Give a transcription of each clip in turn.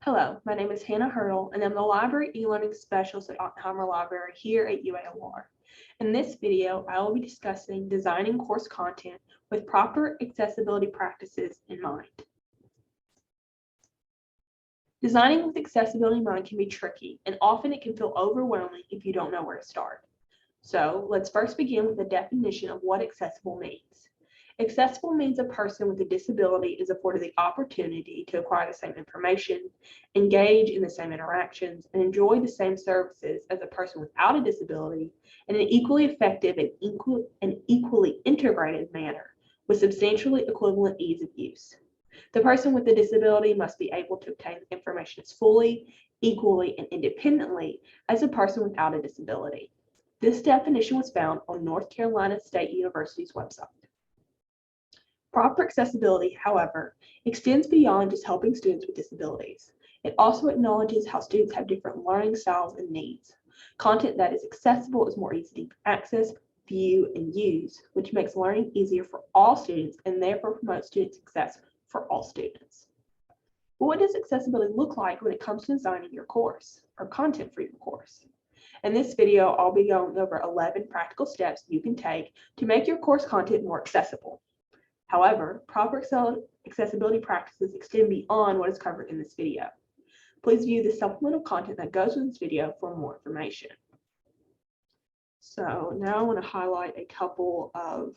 Hello, my name is Hannah Hurdle, and I'm the Library e-learning specialist at Oppenheimer Library here at UALR. In this video, I will be discussing designing course content with proper accessibility practices in mind. Designing with accessibility in mind can be tricky, and often it can feel overwhelming if you don't know where to start. So let's first begin with a definition of what accessible means. Accessible means a person with a disability is afforded the opportunity to acquire the same information, engage in the same interactions, and enjoy the same services as a person without a disability in an equally effective and equally integrated manner with substantially equivalent ease of use. The person with the disability must be able to obtain information as fully, equally, and independently as a person without a disability. This definition was found on North Carolina State University's website. Proper accessibility, however, extends beyond just helping students with disabilities. It also acknowledges how students have different learning styles and needs. Content that is accessible is more easy to access, view, and use, which makes learning easier for all students and therefore promotes student success for all students. But what does accessibility look like when it comes to designing your course or content for your course? In this video, I'll be going over 11 practical steps you can take to make your course content more accessible. However, proper accessibility practices extend beyond what is covered in this video. Please view the supplemental content that goes with this video for more information. So now I want to highlight a couple of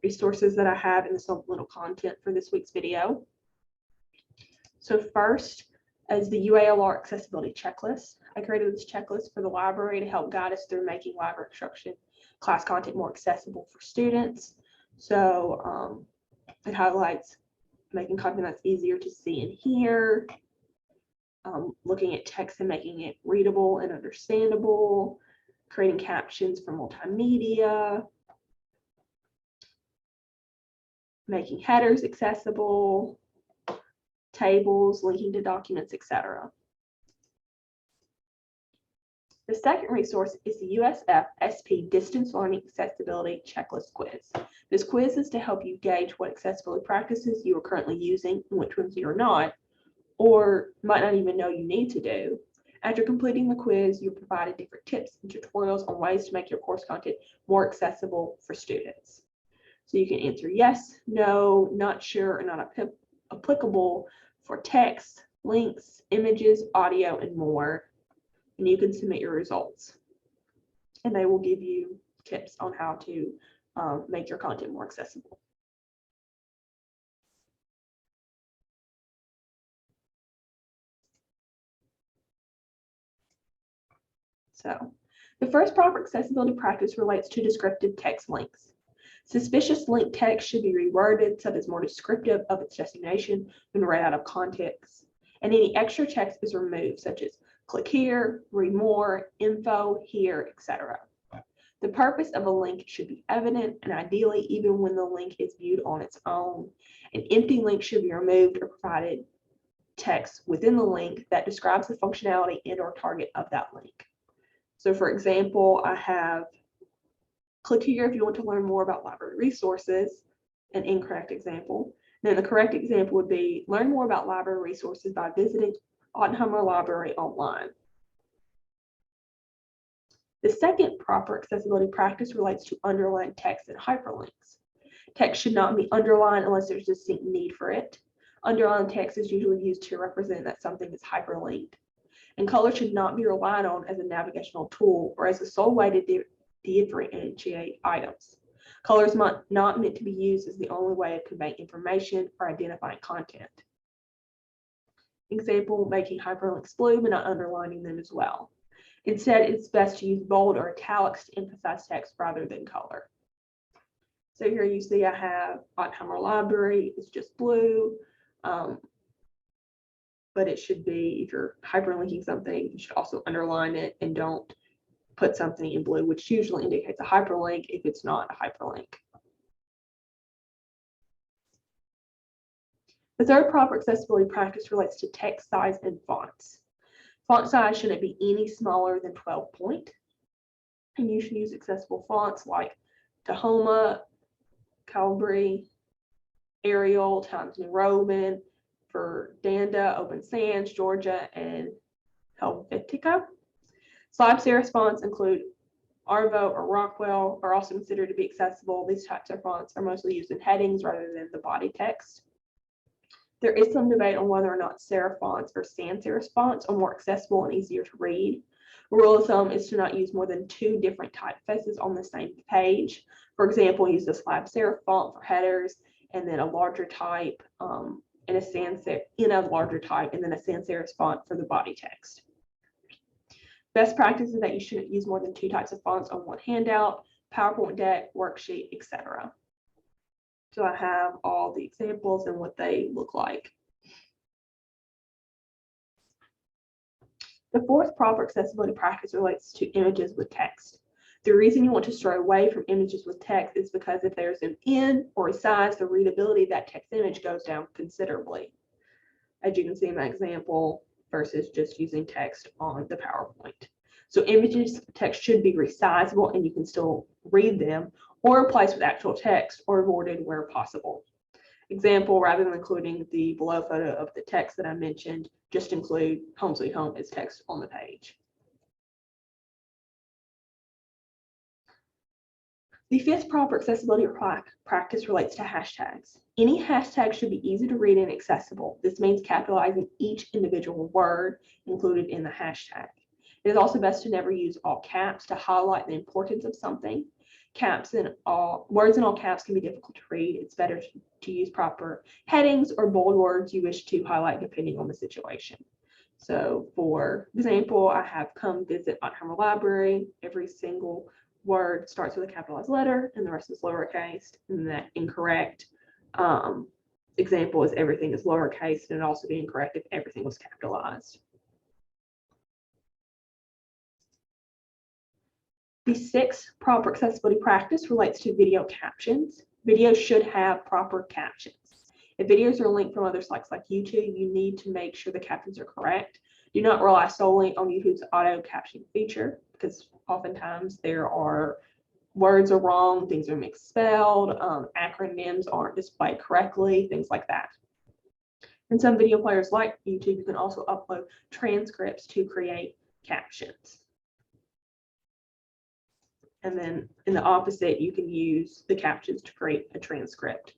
resources that I have in the supplemental content for this week's video. So first is the UALR accessibility checklist. I created this checklist for the library to help guide us through making library instruction class content more accessible for students. So it highlights making content that's easier to see and hear, looking at text and making it readable and understandable, creating captions for multimedia, making headers accessible, tables, linking to documents, etc. The second resource is the USF SP Distance Learning Accessibility Checklist Quiz. This quiz is to help you gauge what accessibility practices you are currently using and which ones you're not, or might not even know you need to do. After completing the quiz, you're provided different tips and tutorials on ways to make your course content more accessible for students. So you can answer yes, no, not sure, or not applicable for text, links, images, audio, and more. And you can submit your results. And they will give you tips on how to make your content more accessible. So the first proper accessibility practice relates to descriptive text links. Suspicious link text should be reworded so that it's more descriptive of its destination when read out of context. And any extra text is removed, such as click here, read more, info here, etc. The purpose of a link should be evident, and ideally, even when the link is viewed on its own. An empty link should be removed or provided text within the link that describes the functionality and or target of that link. So for example, I have click here if you want to learn more about library resources, an incorrect example. Then the correct example would be learn more about library resources by visiting Oppenheimer Library online. The second proper accessibility practice relates to underlined text and hyperlinks. Text should not be underlined unless there's a distinct need for it. Underlined text is usually used to represent that something is hyperlinked. And color should not be relied on as a navigational tool or as the sole way to differentiate items. Color is not meant to be used as the only way of conveying information or identifying content. Example, making hyperlinks blue but not underlining them as well. Instead, it's best to use bold or italics to emphasize text rather than color. So here you see I have Oppenheimer Library, it's just blue, but it should be, if you're hyperlinking something, you should also underline it and don't put something in blue, which usually indicates a hyperlink if it's not a hyperlink. The third proper accessibility practice relates to text size and fonts. Font size shouldn't be any smaller than 12 point. And you should use accessible fonts like Tahoma, Calibri, Arial, Times New Roman, for Danda, Open Sands, Georgia, and Helvetica. Slide serif fonts include Arvo or Rockwell are also considered to be accessible. These types of fonts are mostly used in headings rather than the body text. There is some debate on whether or not serif fonts or sans serif fonts are more accessible and easier to read. A rule of thumb is to not use more than 2 different typefaces on the same page. For example, use the slab serif font for headers, and then a larger type and a sans serif font for the body text. Best practice is that you shouldn't use more than 2 types of fonts on one handout, PowerPoint deck, worksheet, etc. So I have all the examples and what they look like. The fourth proper accessibility practice relates to images with text. The reason you want to stray away from images with text is because if there's an in or a size, the readability of that text image goes down considerably. As you can see in my example, versus just using text on the PowerPoint. So images text should be resizable and you can still read them, or replaced with actual text, or avoided where possible. Example, rather than including the below photo of the text that I mentioned, just include Home Sweet Home as text on the page. The fifth proper accessibility practice relates to hashtags. Any hashtag should be easy to read and accessible. This means capitalizing each individual word included in the hashtag. It is also best to never use all caps to highlight the importance of something. Words in all caps can be difficult to read. It's better to use proper headings or bold words you wish to highlight depending on the situation. So for example, I have come visit Ottheimer Library. Every single word starts with a capitalized letter and the rest is lowercase, and that incorrect example is everything is lowercase, and it'd also be incorrect if everything was capitalized. The sixth proper accessibility practice relates to video captions. Videos should have proper captions. If videos are linked from other sites like YouTube, you need to make sure the captions are correct. Do not rely solely on YouTube's auto captioning feature, because oftentimes there are words are wrong, things are misspelled, acronyms aren't displayed correctly, things like that. In some video players like YouTube, you can also upload transcripts to create captions. And then in the opposite, you can use the captions to create a transcript.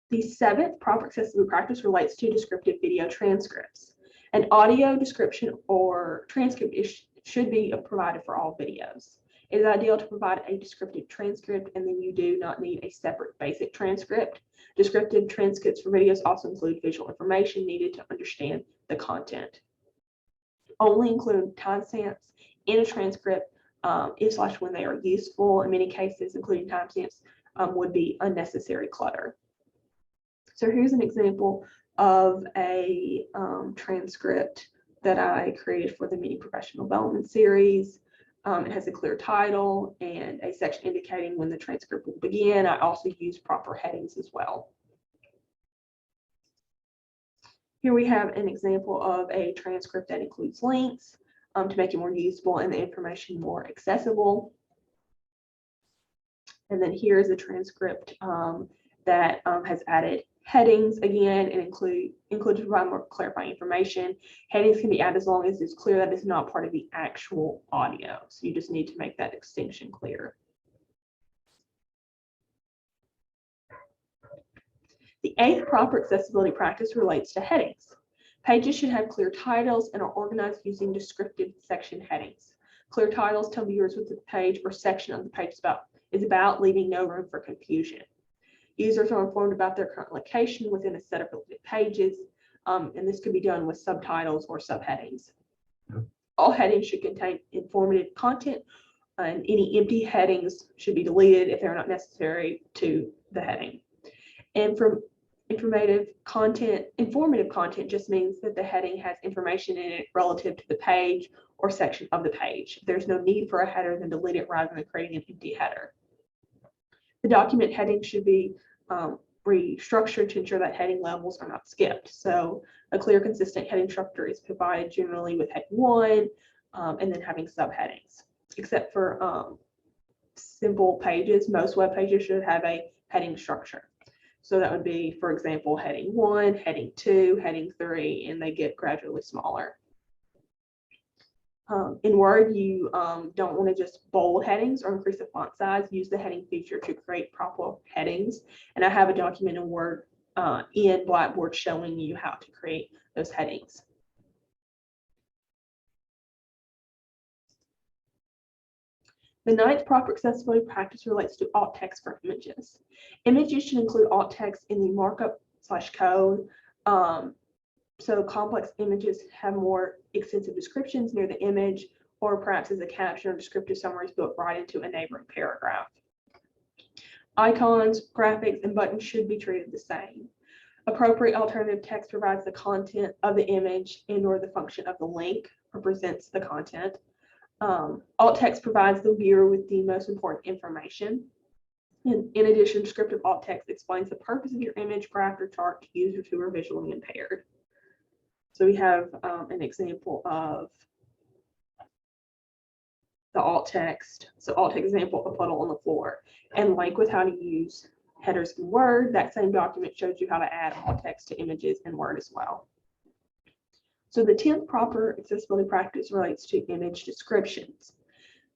The seventh proper accessibility practice relates to descriptive video transcripts. An audio description or transcript should be provided for all videos. It is ideal to provide a descriptive transcript, and then you do not need a separate basic transcript. Descriptive transcripts for videos also include visual information needed to understand the content. Only include timestamps in a transcript if/when they are useful. In many cases, including timestamps would be unnecessary clutter. So here's an example of a transcript that I created for the mini professional development series. It has a clear title and a section indicating when the transcript will begin. I also use proper headings as well. Here we have an example of a transcript that includes links to make it more useful and the information more accessible. And then here's a transcript that has added headings again and include to provide more clarifying information. Headings can be added as long as it's clear that it's not part of the actual audio. So you just need to make that distinction clear. The eighth proper accessibility practice relates to headings. Pages should have clear titles and are organized using descriptive section headings. Clear titles tell viewers what the page or section of the page is about, leaving no room for confusion. Users are informed about their current location within a set of related pages, and this could be done with subtitles or subheadings. All headings should contain informative content, and any empty headings should be deleted if they're not necessary to the heading. And from informative content just means that the heading has information in it relative to the page or section of the page. If there's no need for a header, then delete it rather than creating an empty header. The document heading should be restructured to ensure that heading levels are not skipped. So a clear, consistent heading structure is provided generally with heading 1 and then having subheadings, except for simple pages, most web pages should have a heading structure. So that would be, for example, heading 1, heading 2, heading 3, and they get gradually smaller. In Word, you don't want to just bold headings or increase the font size. Use the heading feature to create proper headings. And I have a document in Word in Blackboard showing you how to create those headings. The ninth proper accessibility practice relates to alt text for images. Images should include alt text in the markup/code. So complex images have more extensive descriptions near the image, or perhaps as a caption or descriptive summaries built right into a neighboring paragraph. Icons, graphics, and buttons should be treated the same. Appropriate alternative text provides the content of the image and/or the function of the link, represents the content. Alt text provides the viewer with the most important information. In addition, descriptive alt text explains the purpose of your image, graph, or chart to users who are visually impaired. So we have an example of the alt text. So alt text example, a puddle on the floor, and link with how to use headers in Word. That same document shows you how to add alt text to images in Word as well. So the 10th proper accessibility practice relates to image descriptions.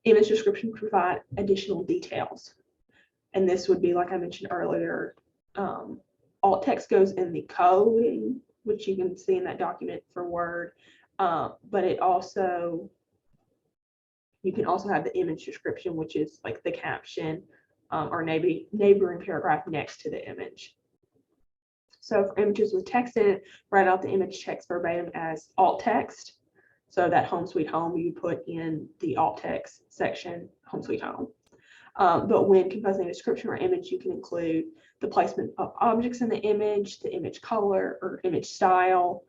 Image descriptions provide additional details. And this would be, like I mentioned earlier, alt text goes in the coding, which you can see in that document for Word, but it also, you can also have the image description, which is like the caption or neighboring paragraph next to the image. So for images with text in it, write out the image text verbatim as alt text. So that home sweet home, you put in the alt text section, home sweet home. But when composing a description or image, you can include the placement of objects in the image color or image style,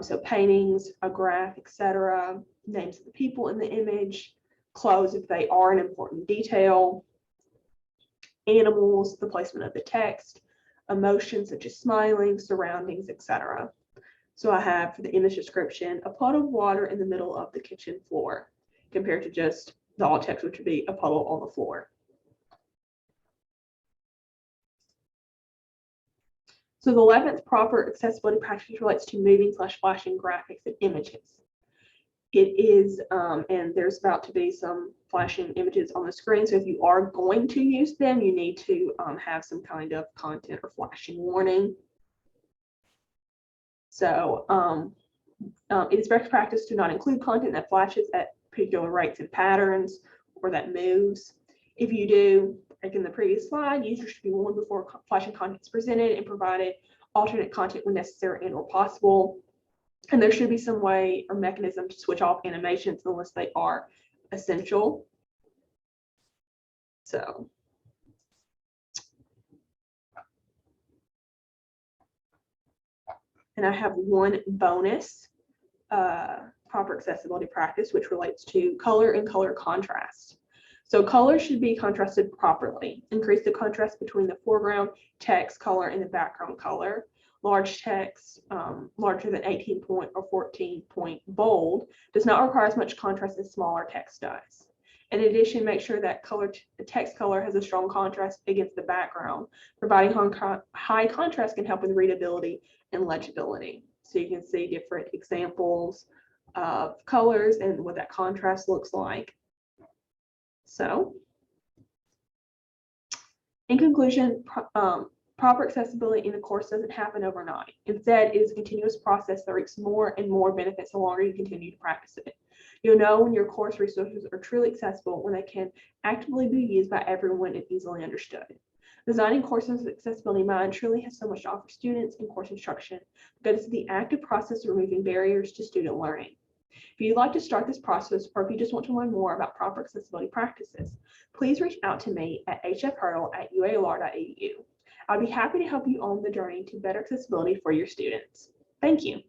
so paintings, a graph, etc., names of the people in the image, clothes if they are an important detail, animals, the placement of the text, emotions such as smiling, surroundings, etc. So I have for the image description, a pot of water in the middle of the kitchen floor, compared to just the alt text, which would be a puddle on the floor. So the 11th proper accessibility practice relates to moving/flashing graphics and images. It is, and there's about to be some flashing images on the screen. So if you are going to use them, you need to have some kind of content or flashing warning. So it is best practice to not include content that flashes at particular rates and patterns or that moves. If you do, like in the previous slide, users should be warned before flashing content is presented and provided alternate content when necessary and or possible. And there should be some way or mechanism to switch off animations unless they are essential. So and I have one bonus proper accessibility practice, which relates to color and color contrast. So color should be contrasted properly. Increase the contrast between the foreground text color and the background color. Large text, larger than 18 point or 14 point bold, does not require as much contrast as smaller text does. In addition, make sure that the text color has a strong contrast against the background. Providing high contrast can help with readability and legibility. So you can see different examples of colors and what that contrast looks like. So, in conclusion, proper accessibility in the course doesn't happen overnight. Instead, it is a continuous process that reaps more and more benefits the longer you continue to practice it. You'll know when your course resources are truly accessible when they can actively be used by everyone and easily understood. Designing courses with accessibility in mind truly has so much to offer students in course instruction because it's the active process of removing barriers to student learning. If you'd like to start this process, or if you just want to learn more about proper accessibility practices, please reach out to me at hfhurdle@ualr.edu. I'd be happy to help you on the journey to better accessibility for your students. Thank you.